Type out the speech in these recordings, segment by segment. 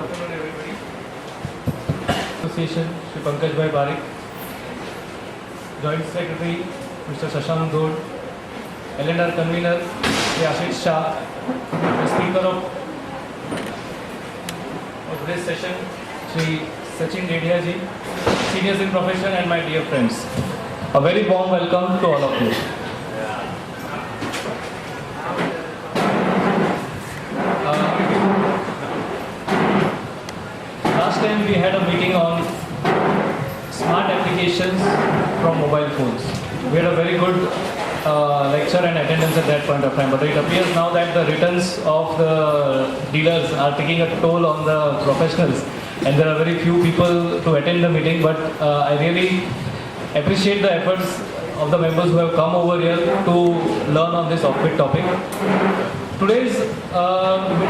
afternoon, everybody. Association, Shri Pankaj Bhai Parekh, Joint Secretary, Mr. Shashank Dod, L&R Convener, Shri Ashish Shah, the Speaker of today's session, Shri Sachin Dedia ji, seniors in profession, and my dear friends. A very warm welcome to all of you. Last time we had a meeting on smart applications from mobile phones. We had a very good lecture and attendance at that point of time, but it appears now that the returns of the dealers are taking a toll on the professionals, and there are very few people to attend the meeting, but I really appreciate the efforts of the members who have come over here to learn on this off-bit topic. Today's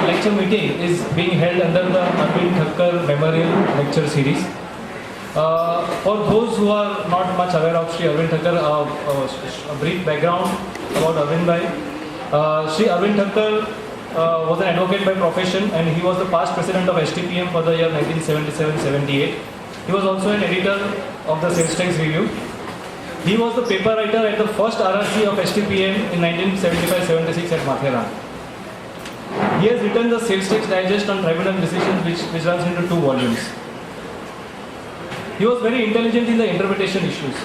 lecture meeting is being held under the Arvind Thakkar Memorial Lecture Series. For those who are not much aware of Shri Arvind Thakkar, a brief background about Arvind Bhai. Shri Arvind Thakkar was an advocate by profession, and he was the past president of STPM for the year 1977-78. He was also an editor of the Sales Tax Review. He was the paper writer at the first RRC of STPM in 1975-76 at Matheran. He has written the Sales Tax Digest on Tribunal Decisions, which runs into 2 volumes. He was very intelligent in the interpretation issues,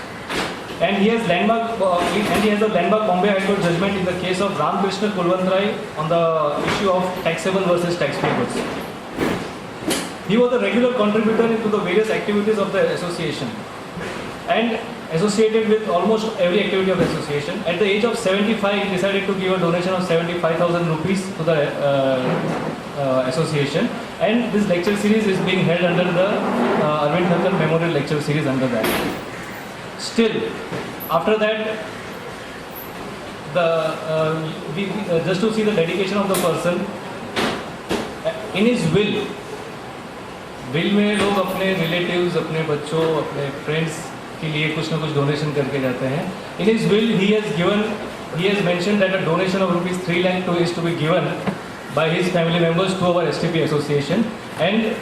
and he has a landmark Bombay High Court judgment in the case of Ramkrishna Kulwant on the issue of taxable versus tax-free goods. He was a regular contributor into the various activities of the association and associated with almost every activity of the association. At the age of 75, he decided to give a donation of 75,000 rupees to the association, and this lecture series is being held under the Arvind Thakkar Memorial Lecture Series under that. Still, after that, just to see the dedication of the person, in his will में लोग अपने relatives, अपने बच्चों, अपने friends के लिए कुछ ना कुछ donation करके जाते हैं. In his will, he has mentioned that a donation of rupees 3 lakh is to be given by his family members to our STP association, and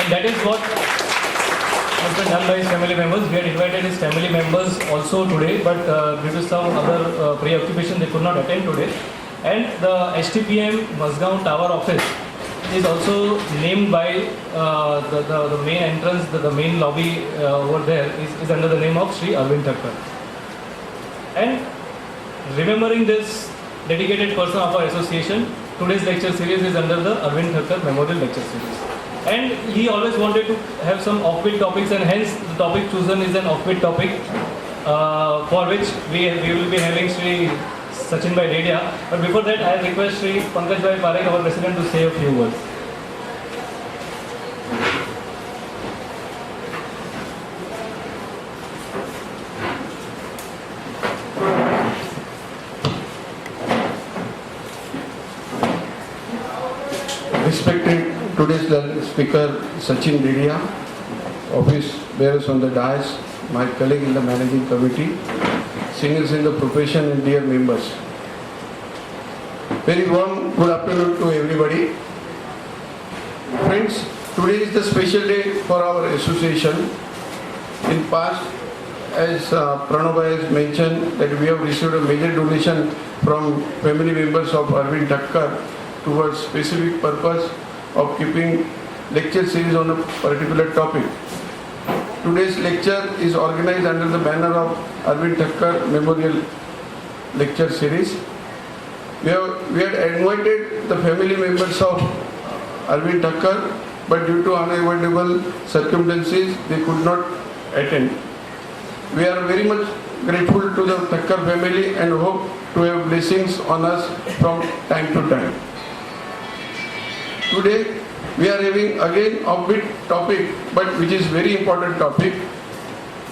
that is what has been done by his family members. We had invited his family members also today, but due to some other preoccupation, they could not attend today. And the STPM Mazgaon Tower office is also named by the main entrance, the main lobby over there is under the name of Shri Arvind Thakkar. And remembering this dedicated person of our association, today's lecture series is under the Arvind Thakkar Memorial Lecture Series. And he always wanted to have some off-bit topics, and hence the topic chosen is an off-bit topic for which we will be having Shri Sachin Bhai Dedia. But before that, I request Shri Pankaj Bhai Parekh, our president, to say a few words. Respected today's speaker Sachin Dedia, office bearers on the dais, my colleague in the managing committee, seniors in the profession, and dear members. Very warm good afternoon to everybody. Friends, today is the special day for our association. In past, as Pranab has mentioned, that we have received a major donation from family members of Arvind Thakkar towards specific purpose of keeping lecture series on a particular topic. Today's lecture is organized under the banner of Arvind Thakkar Memorial Lecture Series. We had invited the family members of Arvind Thakkar, but due to unavoidable circumstances, they could not attend. We are very much grateful to the Thakkar family and hope to have blessings on us from time to time. Today, we are having again a bit topic, but which is very important topic.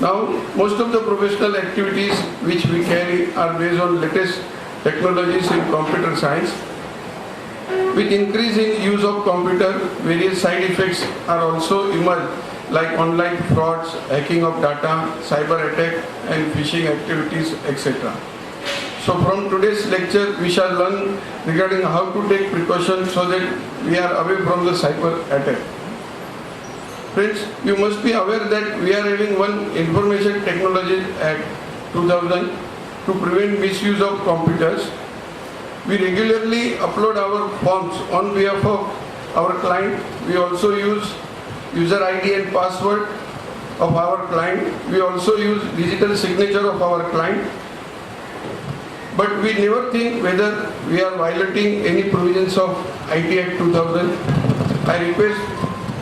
Now, most of the professional activities which we carry are based on latest technologies in computer science. With increasing use of computer, various side effects are also emerged, like online frauds, hacking of data, cyber attack, and phishing activities, etc. So from today's lecture, we shall learn regarding how to take precautions so that we are away from the cyber attack. Friends, you must be aware that we are having one Information Technology Act 2000 to prevent misuse of computers. We regularly upload our forms on behalf of our client. We also use user ID and password of our client. We also use digital signature of our client. But we never think whether we are violating any provisions of IT Act 2000. I request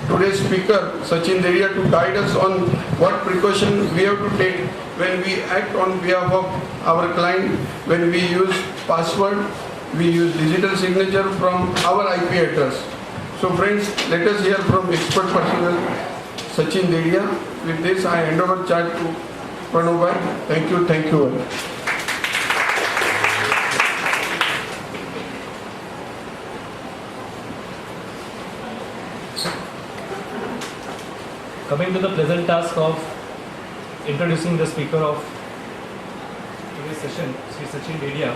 today's speaker, Sachin Dedia, to guide us on what precaution we have to take when we act on behalf of our client, when we use password, we use digital signature from our IP address. So friends, let us hear from expert personnel, Sachin Dedia. With this, I hand over charge to Pranav bhai. Thank you all. Coming to the pleasant task of introducing the speaker of today's session, Sri Sachin Dedia.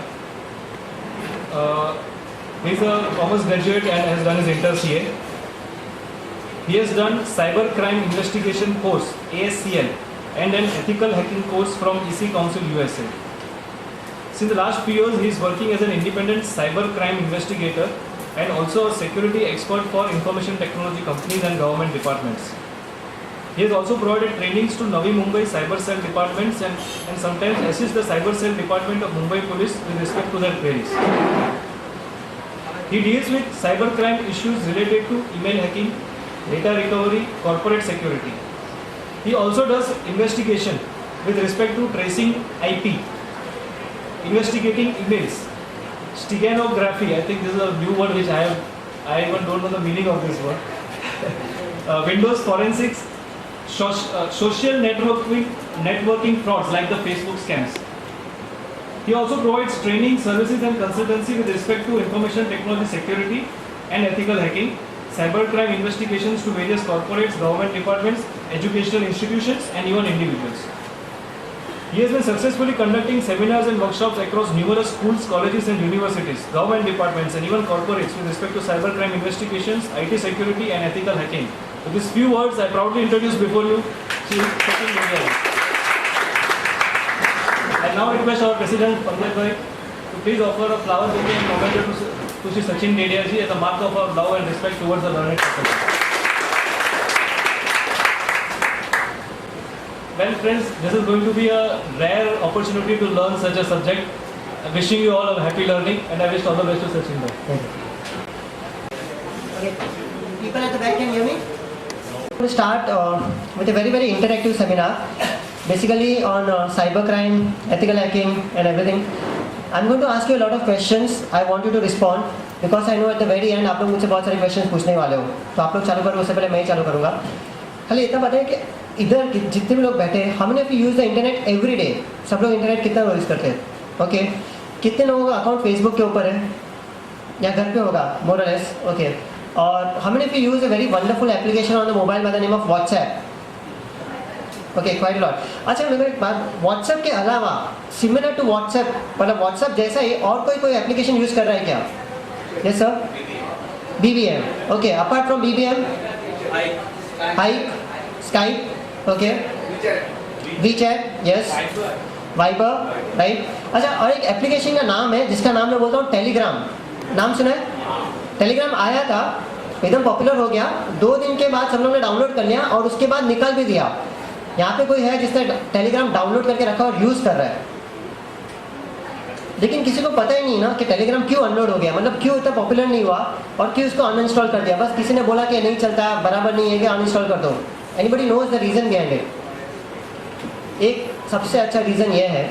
He is a commerce graduate and has done his inter-CA. He has done Cyber Crime Investigation course, ASCL, and an Ethical Hacking course from EC Council USA. Since the last few years, he is working as an independent cyber crime investigator and also a security expert for information technology companies and government departments. He has also provided trainings to Navi Mumbai Cyber Cell departments and sometimes assists the Cyber Cell department of Mumbai Police with respect to their queries. He deals with cybercrime issues related to email hacking, data recovery, corporate security. He also does investigation with respect to tracing IP, investigating emails, steganography. I think this is a new word which I even don't know the meaning of this word. Windows forensics, social networking frauds like the Facebook scams. He also provides training, services and consultancy with respect to information technology security and ethical hacking, cybercrime investigations to various corporates, government departments, educational institutions and even individuals. He has been successfully conducting seminars and workshops across numerous schools, colleges and universities, government departments and even corporates with respect to cybercrime investigations, IT security and ethical hacking. With these few words, I proudly introduce before you Sri Sachin Dedia. I now request our President Pankaj Bhai to please offer a flower bouquet and memento to Sri Sachin Dedia ji as a mark of our love and respect towards the learned faculty. Well friends, this is going to be a rare opportunity to learn such a subject. I'm wishing you all a happy learning and I wish all the best to Sachin Bhai. Thank you. Okay. People at the back can hear me? We'll start with a very interactive seminar, basically on cybercrime, ethical hacking and everything. I'm going to ask you a lot of questions. I want you to respond because I know at the very end आप लोग मुझसे बहुत सारे questions पूछने वाले हो. तो आप लोग चालू करो, उससे पहले मैं ही चालू करूँगा. खाली इतना पता है कि इधर जितने भी लोग बैठे हैं, how many of you use the internet every day? सब लोग इंटरनेट कितना यूज़ करते हैं? ओके. कितने लोगों का अकाउंट फेसबुक के ऊपर है या घर पे होगा? मोर और लेस. ओके. और how many of you use a very wonderful application on the mobile by the name of WhatsApp? Okay, quite a lot. अच्छा मेरे को एक बात, WhatsApp के अलावा सिमिलर टू WhatsApp, मतलब WhatsApp जैसा ही और कोई एप्लीकेशन यूज़ कर रहा है क्या? Yes sir? BBM. Okay, apart from BBM? Hike, Skype, okay. WeChat, yes. Viber, right. अच्छा और एक एप्लीकेशन का नाम है जिसका नाम मैं बोलता हूँ टेलीग्राम. नाम सुना है? टेलीग्राम आया था, एकदम पॉपुलर हो गया, 2 दिन के बाद सब लोगों ने डाउनलोड कर लिया और उसके बाद निकाल भी दिया. यहाँ पे कोई है जिसने टेलीग्राम डाउनलोड करके रखा और यूज़ कर रहा है, लेकिन किसी को पता ही नहीं ना कि टेलीग्राम क्यों अनलोड हो गया, मतलब क्यों इतना पॉपुलर नहीं हुआ और क्यों उसको अनइंस्टॉल कर दिया. बस किसी ने बोला कि नहीं चलता, बराबर नहीं है कि अनइंस्टॉल कर दो. Anybody knows the reason behind it? एक सबसे अच्छा रीज़न ये है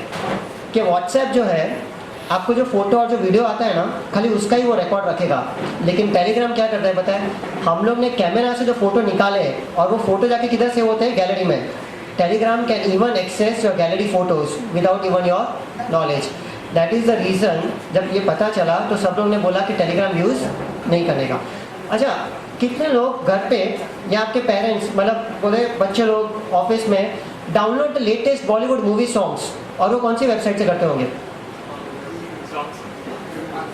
कि व्हाट्सएप जो है आपको जो फोटो और जो वीडियो आता है ना, खाली उसका ही वो रिकॉर्ड रखेगा. लेकिन टेलीग्राम क्या करता है पता है? हम लोग ने कैमरा से जो फोटो निकाले और वो फोटो जाके किधर सेव होते हैं? गैलरी में. Telegram can even access your gallery photos without even your knowledge. That is the reason. जब ये पता चला तो सब लोग ने बोला कि टेलीग्राम यूज़ नहीं करने का. अच्छा, कितने लोग घर पे या आपके पेरेंट्स, मतलब बोले बच्चे लोग ऑफिस में, download the latest Bollywood movie songs, और वो कौन सी वेबसाइट से करते होंगे?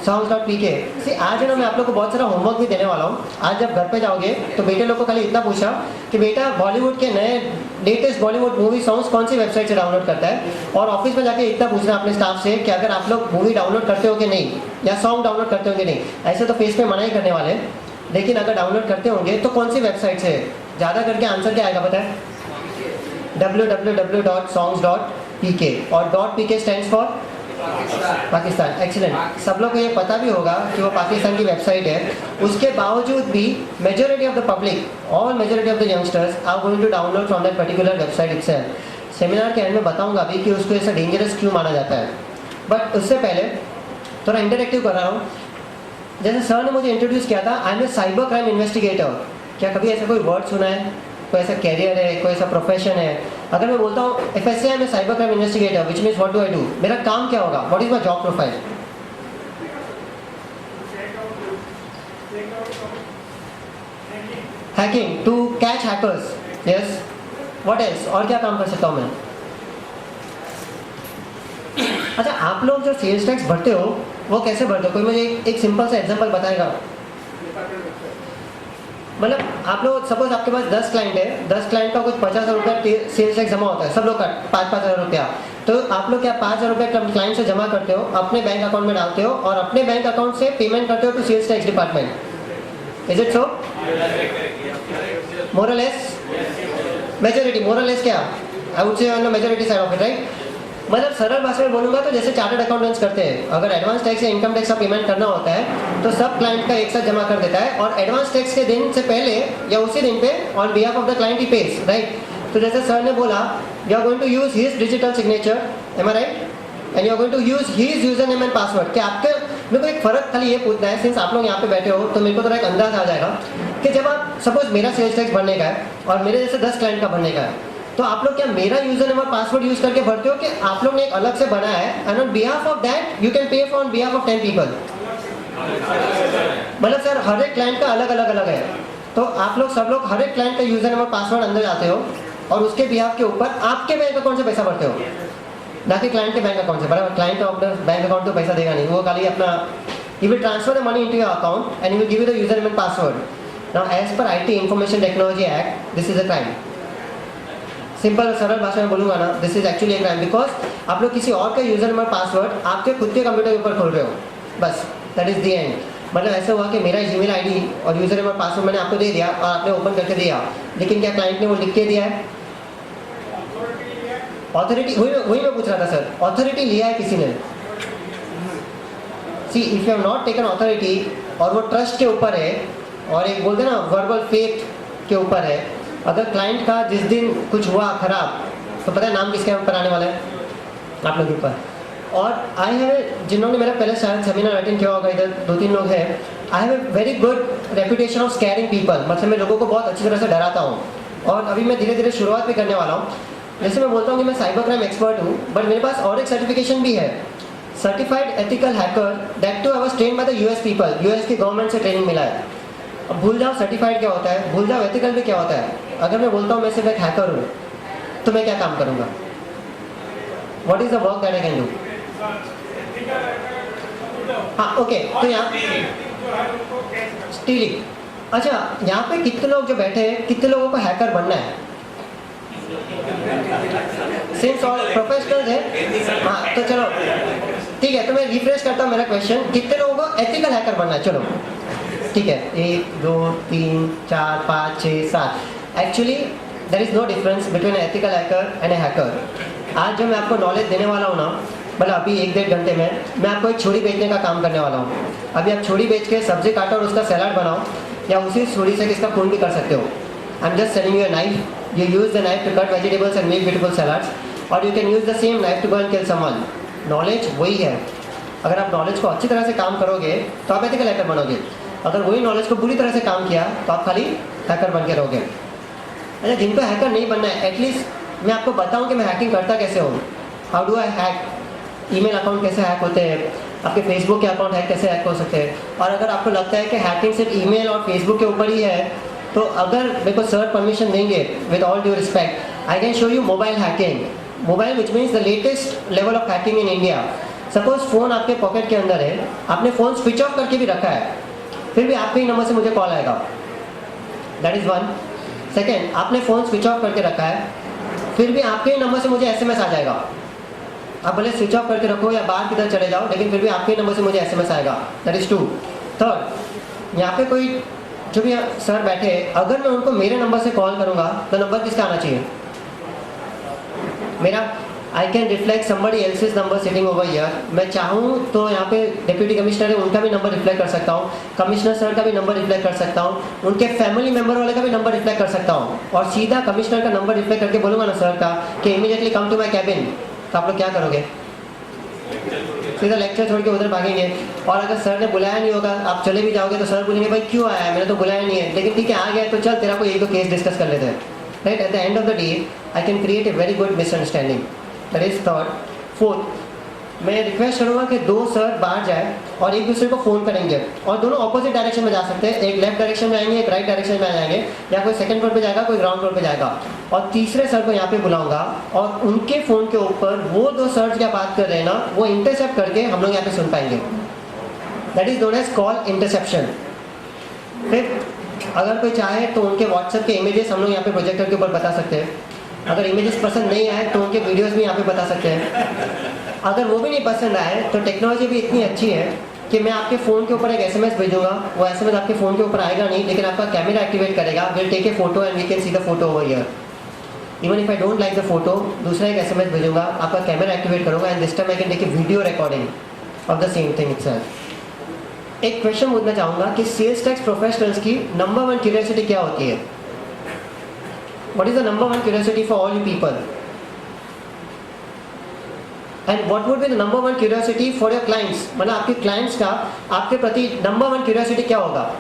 songs.pk। सी आज है ना, मैं आप लोग को बहुत सारा होमवर्क भी देने वाला हूँ। आज जब घर पे जाओगे तो बेटे लोग को खाली इतना पूछा कि बेटा बॉलीवुड के नए लेटेस्ट बॉलीवुड मूवी सॉन्ग्स कौन सी वेबसाइट से डाउनलोड करता है, और ऑफिस में जाके इतना पूछना अपने स्टाफ से कि अगर आप लोग मूवी डाउनलोड करते हो कि नहीं, या सॉन्ग डाउनलोड करते हो कि नहीं। ऐसे तो फेस पे मना ही करने वाले, लेकिन अगर डाउनलोड करते होंगे तो कौन सी वेबसाइट से। ज़्यादा करके आंसर क्या आएगा पता है? www.songs.pk, और .pk stands for Pakistan. Excellent. सब लोग को ये पता भी होगा कि वो पाकिस्तान की वेबसाइट है। उसके बावजूद भी majority of the public, all majority of the youngsters are going to download from that particular website itself. Seminar के एंड में बताऊंगा अभी कि उसको ऐसा डेंजरस क्यों माना जाता है, बट उससे पहले थोड़ा इंटरेक्टिव कर रहा हूँ। जैसे सर ने मुझे इंट्रोड्यूस किया था, I am a cyber crime investigator. क्या कभी ऐसा कोई वर्ड सुना है? कोई ऐसा कैरियर है, कोई ऐसा प्रोफेशन है? अगर मैं बोलता हूँ if I say I am a cyber crime investigator, which means what do I do, मेरा काम क्या होगा? What is my job profile? Hacking, to catch hackers. Yes, what else? और क्या काम कर सकता हूँ मैं? अच्छा, आप लोग जो सेल्स टैक्स भरते हो वो कैसे भरते हो? कोई मुझे एक सिंपल सा एग्जांपल बताएगा? मतलब आप लोग सपोज आपके पास 10 क्लाइंट है, 10 क्लाइंट का कुछ 50,000 रुपया सेल्स टैक्स जमा होता है, सब लोग का 5,000 रुपया। तो आप लोग क्या 5,000 रुपया क्लाइंट से जमा करते हो, अपने बैंक अकाउंट में डालते हो, और अपने बैंक अकाउंट से पेमेंट करते हो to sales tax department. Is it so? More और लेस? मेजॉरिटी, मोर और लेस क्या? I would say on the majority side of it, right? मतलब सरल भाषा में बोलूंगा तो जैसे चार्टर्ड अकाउंटेंट्स करते हैं, अगर एडवांस टैक्स या इनकम टैक्स का पेमेंट करना होता है तो सब क्लाइंट का एक साथ जमा कर देता है, और एडवांस टैक्स के दिन से पहले या उसी दिन पे on behalf of the client he pays, right? तो जैसे सर ने बोला, you are going to use his digital signature, am I right? And you are going to use his user name and password. क्या आपके, मेरे को एक फर्क खाली ये पूछना है, सिंस आप लोग यहाँ पे बैठे हो तो मेरे को थोड़ा एक अंदाज आ जाएगा कि जब आप सपोज मेरा सेल्स टैक्स भरने का है और मेरे जैसे 10 क्लाइंट का भरने का है, तो आप लोग क्या मेरा यूजर नेम और पासवर्ड यूज करके भरते हो कि आप लोग ने एक अलग से बनाया है, and on behalf of that you can pay for on behalf of 10 people? मतलब सर हर एक क्लाइंट का अलग अलग है, तो आप लोग सब लोग हर एक क्लाइंट का यूजर नेम और पासवर्ड अंदर जाते हो और उसके बिहाफ के ऊपर आपके बैंक अकाउंट से पैसा भरते हो, ना कि क्लाइंट के बैंक अकाउंट से। बराबर? क्लाइंट अपना बैंक अकाउंट तो पैसा देगा नहीं, वो खाली अपना he will transfer the money into your account and he will give you the username and password. Now as per IT Information Technology Act, this is a crime. Simple सरल भाषा में बोलूंगा ना, this is actually a crime, because आप लोग किसी और का यूजर नंबर पासवर्ड आपके खुद के कंप्यूटर के ऊपर खोल रहे हो, बस दैट इज द एंड। मतलब ऐसा हुआ कि मेरा जीमेल आईडी और यूजर नंबर पासवर्ड मैंने आपको दे दिया और आपने ओपन करके दिया, लेकिन क्या क्लाइंट ने वो लिख के दिया है? ऑथोरिटी, वही मैं पूछ रहा था सर, ऑथोरिटी लिया है किसी ने? See if you have not taken authority और वो ट्रस्ट के ऊपर है और एक बोलते हैं ना वर्बल फेथ के ऊपर है, अगर क्लाइंट का जिस दिन कुछ हुआ खराब तो पता है नाम किसके ऊपर आने वाला है? आप लोग के ऊपर। और आई हैव, जिन्होंने मेरा पहले शायद सेमिनार अटेंड किया होगा, इधर 2-3 लोग हैं, I have a very good reputation of scaring people. मतलब मैं लोगों को बहुत अच्छी तरह से डराता हूँ, और अभी मैं धीरे धीरे शुरुआत भी करने वाला हूँ। जैसे मैं बोलता हूँ कि मैं साइबर क्राइम एक्सपर्ट हूँ, बट मेरे पास और एक सर्टिफिकेशन भी है, certified ethical hacker, that too I was trained by the US people. US की गवर्नमेंट से ट्रेनिंग मिला है। अब भूल जाओ सर्टिफाइड क्या होता है, भूल जाओ एथिकल भी क्या होता है। अगर मैं बोलता हूँ मैं सिर्फ एक हैकर हूँ तो मैं क्या काम करूँगा? What is the work that I can do? हाँ ओके, तो यहाँ स्टीलिंग। अच्छा, यहाँ पे कितने लोग जो बैठे हैं, कितने लोगों को हैकर बनना है? सिंस ऑल प्रोफेशनल्स है, हाँ तो चलो ठीक है, तो मैं रिफ्रेश करता हूँ मेरा क्वेश्चन, कितने लोगों को एथिकल हैकर बनना है? चलो ठीक है, 1 2 3 4 5 6 7। Actually there is no difference between ethical hacker and a hacker. आज जो मैं आपको नॉलेज देने वाला हूँ ना, मतलब अभी 1-1.5 घंटे में मैं आपको एक छुरी बेचने का काम करने वाला हूँ। अभी आप छुरी बेच के सब्जी काटो और उसका सलाद बनाओ, या उसी छुरी से किसका खून भी कर सकते हो। I am just selling you a knife, you use the knife to cut vegetables and make beautiful salads, or you can use the same knife to go and kill someone. Knowledge वही है। अगर आप knowledge को अच्छी तरह से काम करोगे तो आप एथिकल हैकर बनोगे। अगर वही नॉलेज को पूरी तरह से काम किया तो आप खाली हैकर बन के रहोगे। अच्छा, जिनको हैकर नहीं बनना है, एटलीस्ट मैं आपको बताऊं कि मैं हैकिंग करता कैसे हूँ। How do I hack? Email account कैसे हैक होते हैं, आपके फेसबुक के अकाउंट हैक कैसे हैक हो सकते हैं। और अगर आपको लगता है कि हैकिंग सिर्फ ईमेल और फेसबुक के ऊपर ही है, तो अगर मेरे को सर परमिशन देंगे, with all due respect, I can show you mobile hacking. Mobile which means the latest level of hacking in India. Suppose phone आपके पॉकेट के अंदर है, आपने फ़ोन स्विच ऑफ करके भी रखा है, फिर भी आपके ही नंबर से मुझे कॉल आएगा, दैट इज़ वन. सेकेंड, आपने फ़ोन स्विच ऑफ करके रखा है, फिर भी आपके ही नंबर से मुझे SMS आ जाएगा. आप भले स्विच ऑफ करके रखो या बाहर किधर चले जाओ, लेकिन फिर भी आपके ही नंबर से मुझे SMS आएगा, दैट इज़ टू. थर्ड, यहाँ पे कोई जो भी सर बैठे, अगर मैं उनको मेरे नंबर से कॉल करूँगा तो नंबर किसका आना चाहिए? मेरा. I can reflect somebody else's number sitting over here. मैं चाहूँ तो यहाँ पे डिप्यूटी कमिश्नर है, उनका भी नंबर रिफ्लेक्ट कर सकता हूँ, कमिश्नर सर का भी नंबर रिफ्लेक्ट कर सकता हूँ, उनके फैमिली मेम्बर वाले का भी नंबर रिफ्लेक्ट कर सकता हूँ, और सीधा कमिश्नर का नंबर रिफ्लेक्ट करके बोलूँगा ना सर का कि immediately come to my cabin, तो आप लोग क्या करोगे? सीधा लेक्चर छोड़ के उधर भागेंगे. और अगर सर ने बुलाया नहीं होगा, आप चले भी जाओगे तो सर बोलेंगे भाई क्यों आया है, मैंने तो बुलाया नहीं है, लेकिन ठीक है आ गया तो चल तेरा कोई एक दो केस डिस्कस कर लेते हैं. Right, at the end of the day I can create a very good misunderstanding. That is third. Fourth, मैं रिक्वेस्ट करूँगा कि दो सर बाहर जाए और एक दूसरे को फ़ोन करेंगे, और दोनों ऑपोजिट डायरेक्शन में जा सकते हैं. एक लेफ्ट डायरेक्शन में आएंगे, एक राइट डायरेक्शन में आ जाएंगे, या कोई सेकंड फ्लोर पे जाएगा, कोई ग्राउंड फ्लोर पे जाएगा. और तीसरे सर को यहाँ पे बुलाऊंगा और उनके फ़ोन के ऊपर वो दो सर क्या बात कर रहे हैं ना, वो इंटरसेप्ट करके हम लोग यहाँ पे सुन पाएंगे. That is known as call interception. फिर अगर कोई चाहे तो उनके व्हाट्सएप के इमेजेस हम लोग यहाँ पे प्रोजेक्टर के ऊपर बता सकते हैं. अगर इमेजेस पसंद नहीं आए तो उनके वीडियोस भी यहाँ पे बता सकते हैं. अगर वो भी नहीं पसंद आए तो टेक्नोलॉजी भी इतनी अच्छी है कि मैं आपके फ़ोन के ऊपर एक SMS भेजूंगा, वो SMS आपके फ़ोन के ऊपर आएगा नहीं, लेकिन आपका कैमरा एक्टिवेट करेगा, will take a photo and we can see the photo over here. Even if I don't like the photo, दूसरा एक SMS भेजूंगा, आपका कैमरा एक्टिवेट करूंगा, and this time I can take a video recording of the same thing itself. एक question पूछना चाहूँगा कि sales tax professionals की नंबर 1 क्यूरियोसिटी क्या होती है? What is the number 1 curiosity for all you people? And what would be the number 1 curiosity for your clients? मतलब आपके क्लाइंट्स का आपके प्रति नंबर 1 क्यूरियोसिटी क्या होगा?